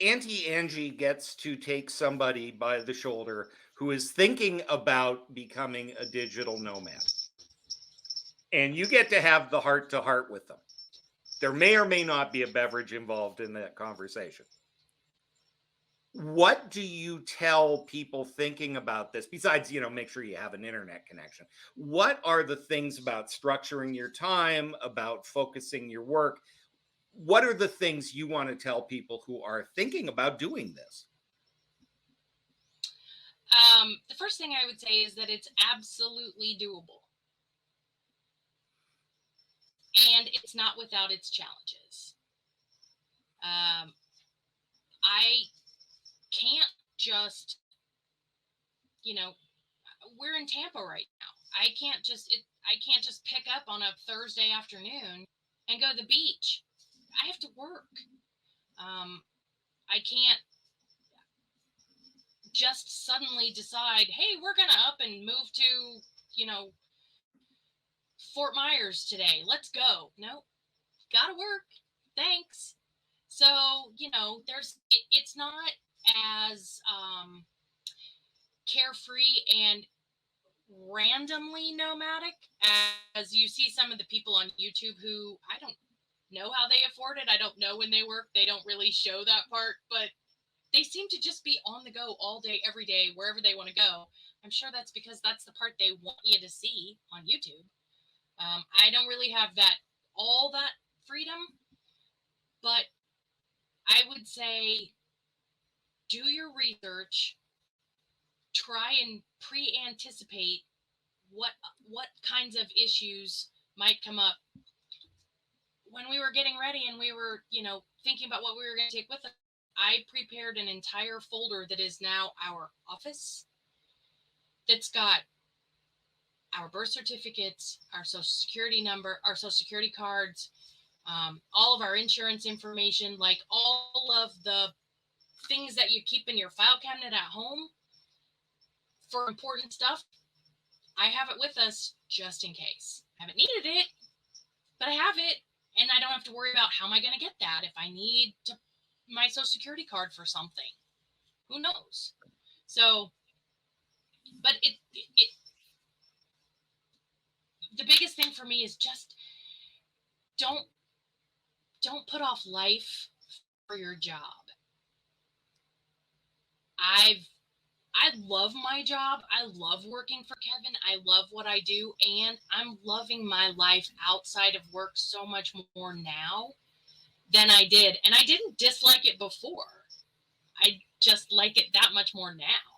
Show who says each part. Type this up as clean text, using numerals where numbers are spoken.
Speaker 1: Auntie Angie gets to take somebody by the shoulder who is thinking about becoming a digital nomad. And you get to have the heart to heart with them. There may or may not be a beverage involved in that conversation. What do you tell people thinking about this besides, make sure you have an internet connection? What are the things about structuring your time, about focusing your work? What are the things you want to tell people who are thinking about doing this?
Speaker 2: The first thing I would say is that it's absolutely doable. And it's not without its challenges. I can't just, you know, we're in Tampa right now. I can't just pick up on a Thursday afternoon and go to the beach. I have to work. I can't just suddenly decide, hey, we're gonna up and move to, Fort Myers today. Let's go. No, gotta work. Thanks. So, it's not as carefree and randomly nomadic as you see some of the people on YouTube who I don't know how they afford it. I don't know when they work. They don't really show that part, but they seem to just be on the go all day, every day, wherever they want to go. I'm sure that's because that's the part they want you to see on YouTube. I don't really have all that freedom, but I would say do your research, try and pre-anticipate what kinds of issues might come up. When we were getting ready and we were, thinking about what we were going to take with us, I prepared an entire folder that is now our office that's got our birth certificates, our social security number, our social security cards, all of our insurance information, like all of the things that you keep in your file cabinet at home for important stuff. I have it with us just in case. I haven't needed it, but I have it, and I don't have to worry about how am I going to get that if I need my social security card for something. Who knows? So, but the biggest thing for me is just don't put off life for your job. I love my job. I love working for Kevin. I love what I do, and I'm loving my life outside of work so much more now than I did. And I didn't dislike it before. I just like it that much more now.